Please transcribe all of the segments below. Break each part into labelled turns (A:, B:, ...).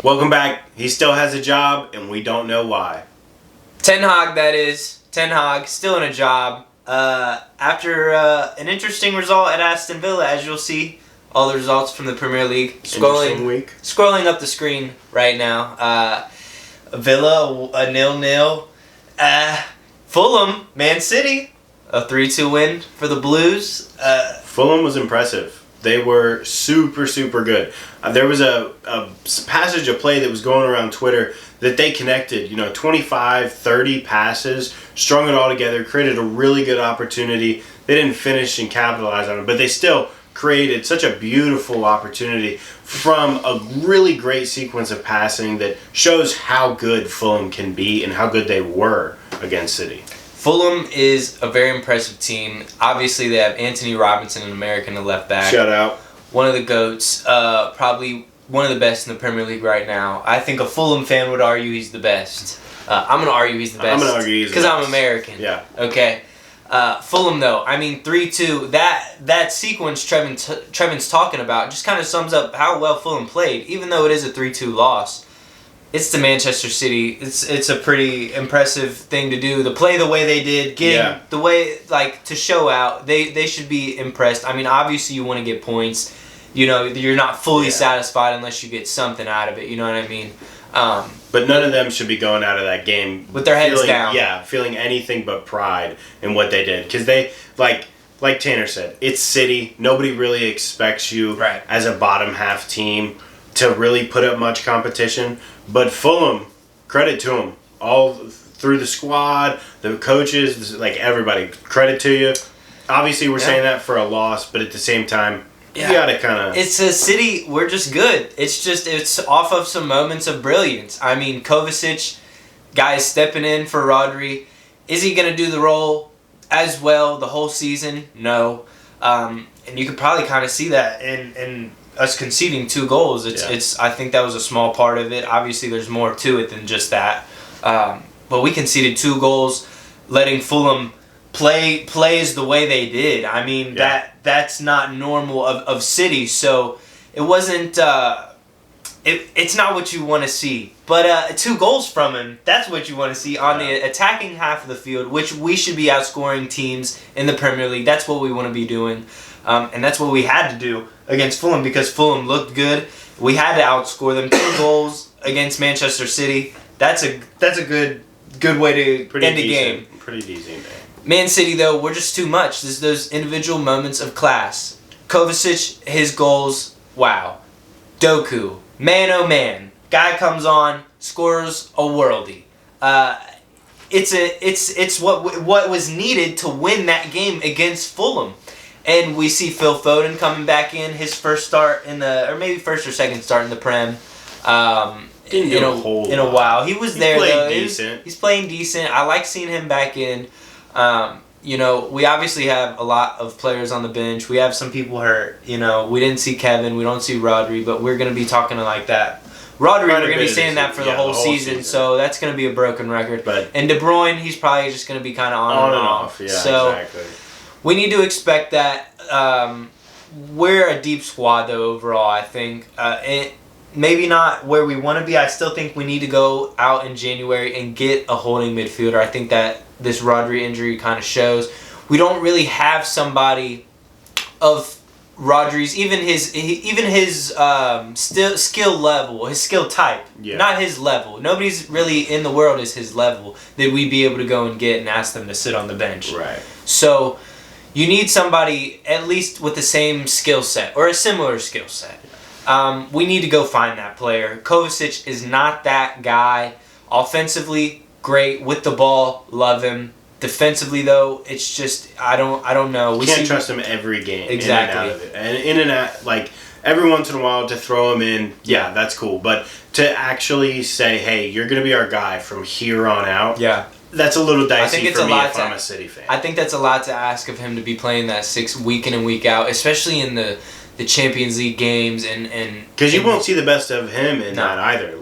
A: Welcome back. He still has a job, and we don't know why.
B: Ten Hag, that is. Ten Hag, still in a job. After an interesting result at Aston Villa, as you'll see, all the results from the Premier League. Scrolling up the screen right now. Villa, a 0-0. Fulham, Man City, a 3-2 win for the Blues.
A: Fulham was impressive. They were super, super good. There was a passage of play that was going around Twitter that they connected, 25, 30 passes, strung it all together, created a really good opportunity. They didn't finish and capitalize on it, but they still created such a beautiful opportunity from a really great sequence of passing that shows how good Fulham can be and how good they were against City.
B: Fulham is a very impressive team. Obviously, they have Anthony Robinson, an American, the left back.
A: Shout out.
B: One of the GOATs. Probably one of the best in the Premier League right now. I think a Fulham fan would argue he's the best. I'm going to argue he's the best.
A: I'm going to argue he's the best.
B: Because I'm American.
A: Yeah.
B: Okay. Fulham, though, 3-2. That sequence Trevin's talking about just kind of sums up how well Fulham played, even though it is a 3-2 loss. It's to Manchester City. It's a pretty impressive thing to do. To play the way they did, the way to show out. They should be impressed. I mean, obviously you want to get points. You're not fully satisfied unless you get something out of it. You know what I mean?
A: But none of them should be going out of that game
B: with their heads down.
A: Yeah, feeling anything but pride in what they did. Because they, like Tanner said, it's City. Nobody really expects you as a bottom half team to really put up much competition. But Fulham, credit to them. All through the squad, the coaches, everybody, credit to you. Obviously, we're saying that for a loss, but at the same time, you gotta kind of...
B: It's a City, we're just good. It's off of some moments of brilliance. I mean, Kovacic, guys stepping in for Rodri. Is he going to do the role as well the whole season? No. And you could probably kind of see that in us conceding 2 goals. I think that was a small part of it. Obviously, there's more to it than just that. But we conceded 2 goals, letting Fulham plays the way they did. I mean, that's not normal of City. So it wasn't. It's not what you want to see. But 2 goals from him, that's what you want to see on the attacking half of the field, which we should be outscoring teams in the Premier League. That's what we want to be doing. And that's what we had to do against Fulham because Fulham looked good. We had to outscore them 2 goals against Manchester City. That's a good way to end the game.
A: Pretty decent.
B: Man City, though, we're just too much. There's those individual moments of class. Kovacic, his goals, wow. Doku, man oh man. Guy comes on, scores a worldie. It's what was needed to win that game against Fulham. And we see Phil Foden coming back in, his first start or maybe first or second start in the Prem. In a while. He was there though. He's playing decent. I like seeing him back in. We obviously have a lot of players on the bench. We have some people hurt. We didn't see Kevin. We don't see Rodri, but we're going to be talking like that. Rodri, we're going to be saying that for the whole season, so that's going to be a broken record. And De Bruyne, he's probably just going to be kind of on and off.
A: Yeah,
B: so
A: exactly.
B: We need to expect that. We're a deep squad, though, overall, I think. Maybe not where we want to be. I still think we need to go out in January and get a holding midfielder. I think that this Rodri injury kind of shows. We don't really have somebody of Rodri's, even his skill level, his skill type, not his level. Nobody's really in the world is his level that we'd be able to go and get and ask them to sit on the bench.
A: Right.
B: So you need somebody at least with the same skill set or a similar skill set. We need to go find that player. Kovacic is not that guy. Offensively, great. With the ball, love him. Defensively, though, it's just I don't know.
A: You can't trust him every game.
B: Exactly.
A: In and out of it. And in and out, every once in a while to throw him in, that's cool. But to actually say, hey, you're going to be our guy from here on out, that's a little dicey for me if I'm a City fan.
B: I think that's a lot to ask of him to be playing that 6 week in and week out, especially in the Champions League games and
A: because you won't see the best of him in that either.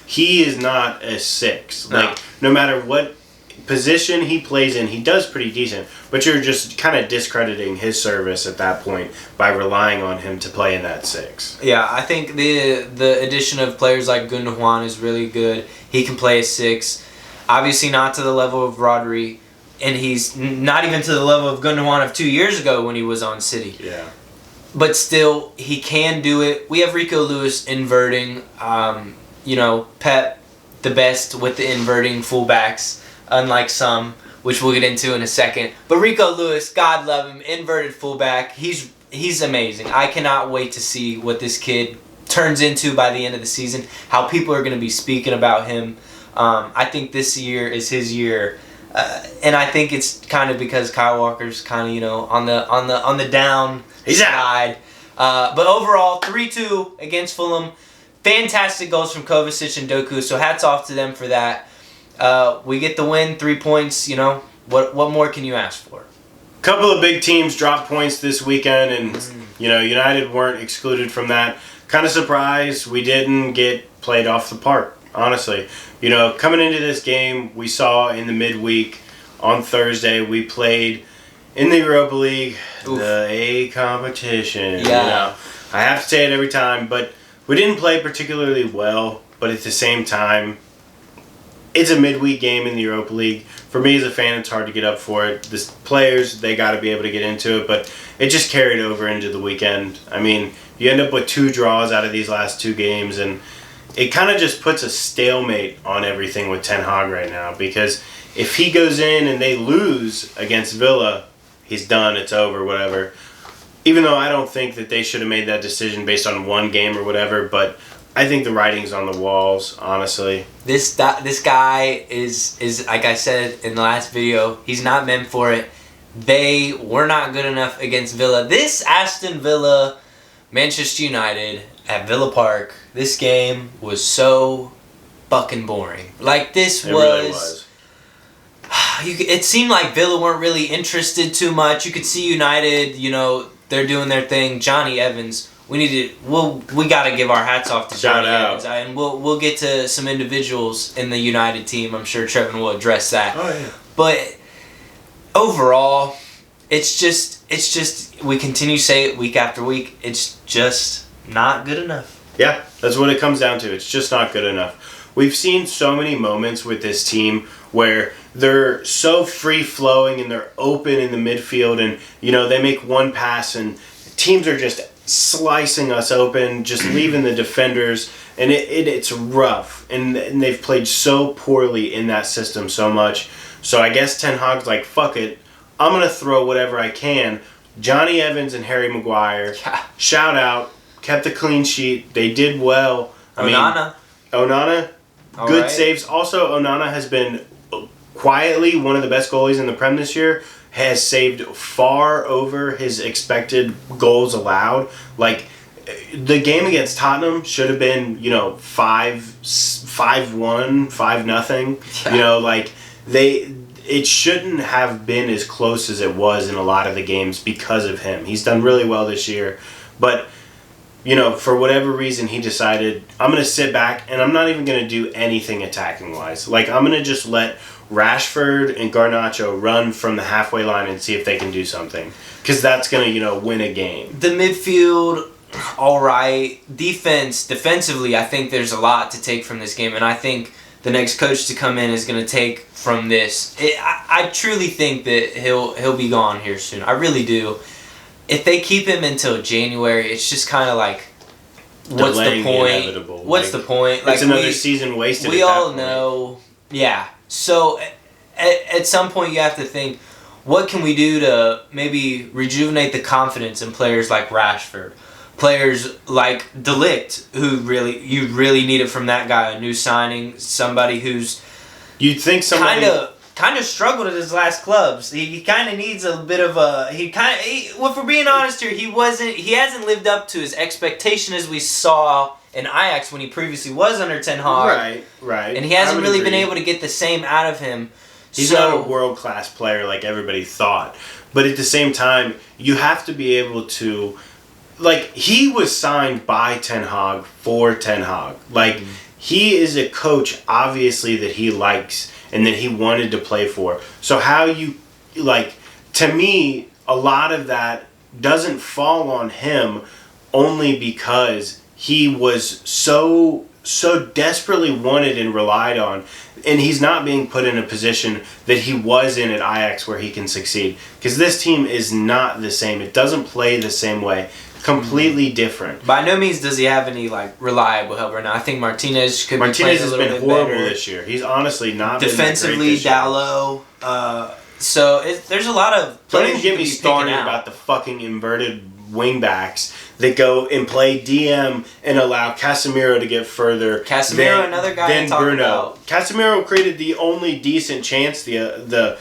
A: He is not a 6. No matter what position he plays in, he does pretty decent, but you're just kind of discrediting his service at that point by relying on him to play in that 6.
B: Yeah, I think the addition of players like Gundogan is really good. He can play a 6. Obviously not to the level of Rodri, and he's not even to the level of Gundogan of 2 years ago when he was on City.
A: Yeah.
B: But still, he can do it. We have Rico Lewis inverting. Pep, the best with the inverting fullbacks, unlike some, which we'll get into in a second. But Rico Lewis, God love him, inverted fullback. He's amazing. I cannot wait to see what this kid turns into by the end of the season, how people are going to be speaking about him. I think this year is his year. And I think it's kind of because Kyle Walker's kind of, on the down side. But overall, 3-2 against Fulham. Fantastic goals from Kovacic and Doku, so hats off to them for that. We get the win, 3 points, What more can you ask for?
A: Couple of big teams dropped points this weekend, and, United weren't excluded from that. Kind of surprised we didn't get played off the park, honestly. Coming into this game, we saw in the midweek on Thursday, we played in the Europa League, the A competition.
B: Yeah.
A: I have to say it every time, but we didn't play particularly well, but at the same time, it's a midweek game in the Europa League. For me as a fan, it's hard to get up for it. The players, they got to be able to get into it, but it just carried over into the weekend. I mean, you end up with 2 draws out of these last 2 games, and it kind of just puts a stalemate on everything with Ten Hag right now, because if he goes in and they lose against Villa, he's done, it's over, whatever. Even though I don't think that they should have made that decision based on 1 game or whatever, but I think the writing's on the walls, honestly.
B: This guy is like I said in the last video, he's not meant for it. They were not good enough against Villa. This Aston Villa, Manchester United at Villa Park, this game was so fucking boring. Like, this
A: It really was.
B: It seemed like Villa weren't really interested too much. You could see United, they're doing their thing. Johnny Evans, we got to give our hats off to
A: Shout
B: Johnny
A: out.
B: Evans, and we'll get to some individuals in the United team. I'm sure Trevin will address that.
A: Oh yeah.
B: But overall, it's just we continue to say it week after week. It's just not good enough.
A: Yeah, that's what it comes down to. It's just not good enough. We've seen so many moments with this team where they're so free-flowing and they're open in the midfield, and, they make one pass and teams are just slicing us open, just leaving the defenders, and it's rough. And they've played so poorly in that system so much. So I guess Ten Hag's like, fuck it, I'm going to throw whatever I can. Johnny Evans and Harry Maguire, shout out, kept a clean sheet. They did well. Onana,
B: All
A: good
B: right.
A: saves. Also, Onana has been quietly one of the best goalies in the Prem this year. Has saved far over his expected goals allowed. Like, the game against Tottenham should have been, 5-1, 5-0.
B: Yeah.
A: It shouldn't have been as close as it was in a lot of the games because of him. He's done really well this year. But, for whatever reason, he decided, I'm going to sit back and I'm not even going to do anything attacking-wise. Like, I'm going to just let Rashford and Garnacho run from the halfway line and see if they can do something. Because that's going to, win a game.
B: The midfield, all right. Defensively, I think there's a lot to take from this game, and I think the next coach to come in is going to take from this. I truly think that he'll be gone here soon. I really do. If they keep him until January, it's just kind of like, what's
A: Delaying
B: the point?
A: inevitable.
B: What's the point?
A: It's another season wasted.
B: We
A: at that
B: all
A: point.
B: know. Yeah. So at some point you have to think, what can we do to maybe rejuvenate the confidence in players like Rashford, players like De Ligt, who you really need it from that guy, a new signing, somebody who's
A: You'd think somebody
B: kind of struggled at his last clubs. He kind of needs a bit of a well, if we're being honest here, he hasn't lived up to his expectation as we saw in Ajax when he previously was under Ten Hag.
A: Right.
B: And he hasn't
A: I would
B: really
A: agree.
B: been able to get the same out of him.
A: He's not a world-class player like everybody thought. But at the same time, you have to be able to... Like, he was signed by Ten Hag for Ten Hag. Like, he is a coach, obviously, that he likes and that he wanted to play for. So how you, like, to me, a lot of that doesn't fall on him only because he was so desperately wanted and relied on, and he's not being put in a position that he was in at Ajax where he can succeed, because this team is not the same. It doesn't play the same way. Completely different.
B: By no means does he have any like reliable help right now. I think Martinez could be playing a little bit
A: horrible
B: better
A: this year. He's honestly not
B: defensively.
A: Been that great this
B: Dalot. So there's a lot of
A: Don't
B: players
A: even get me started
B: out.
A: about the fucking inverted wingbacks that go and play DM and allow Casemiro to get further.
B: Casemiro, another guy
A: than
B: to talk
A: Bruno.
B: about.
A: Casemiro created the only decent chance the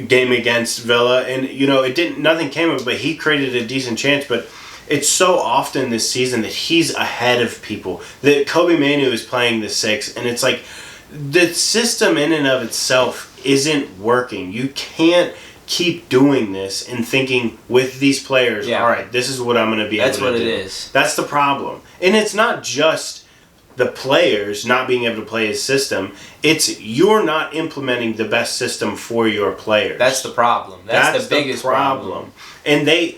A: game against Villa, and you know it didn't. Nothing came of it, but he created a decent chance. But it's so often this season that he's ahead of people. That Kobe Manu is playing the 6, and it's like the system in and of itself isn't working. You can't keep doing this and thinking with these players, all right, this is what I'm going to be able to do.
B: That's what it is.
A: That's the problem. And it's not just the players not being able to play his system. It's you're not implementing the best system for your players.
B: That's the problem. That's the biggest problem.
A: And they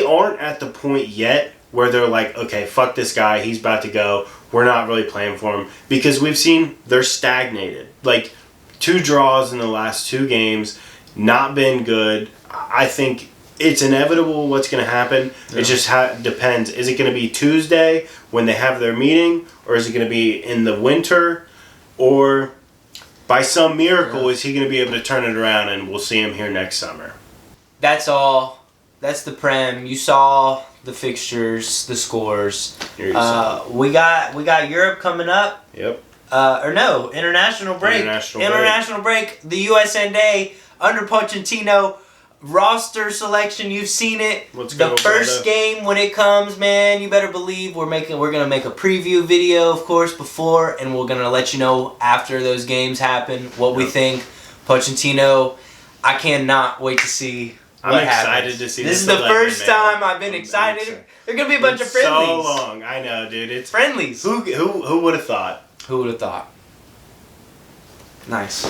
A: aren't at the point yet where they're like, okay, fuck this guy, he's about to go. We're not really playing for him. Because we've seen they're stagnated. Like 2 draws in the last 2 games, not been good. I think it's inevitable what's going to happen. Yeah. It just depends. Is it going to be Tuesday when they have their meeting, or is it going to be in the winter, or by some miracle is he going to be able to turn it around and we'll see him here next summer?
B: That's all. That's the Prem. You saw the fixtures, the scores. We got Europe coming up.
A: Yep.
B: International break. International break. The USN Day under Pochettino. Roster selection, you've seen it.
A: Let's go,
B: the first game when it comes, man, you better believe we're gonna make a preview video, of course, before, and we're gonna let you know after those games happen what we think. Pochettino, I cannot wait to see.
A: I'm excited to see
B: this. Is the first time I've been excited. There's gonna be a bunch of friendlies.
A: So long, I know, dude. It's
B: friendlies.
A: Who would have thought?
B: Who would have thought? Nice.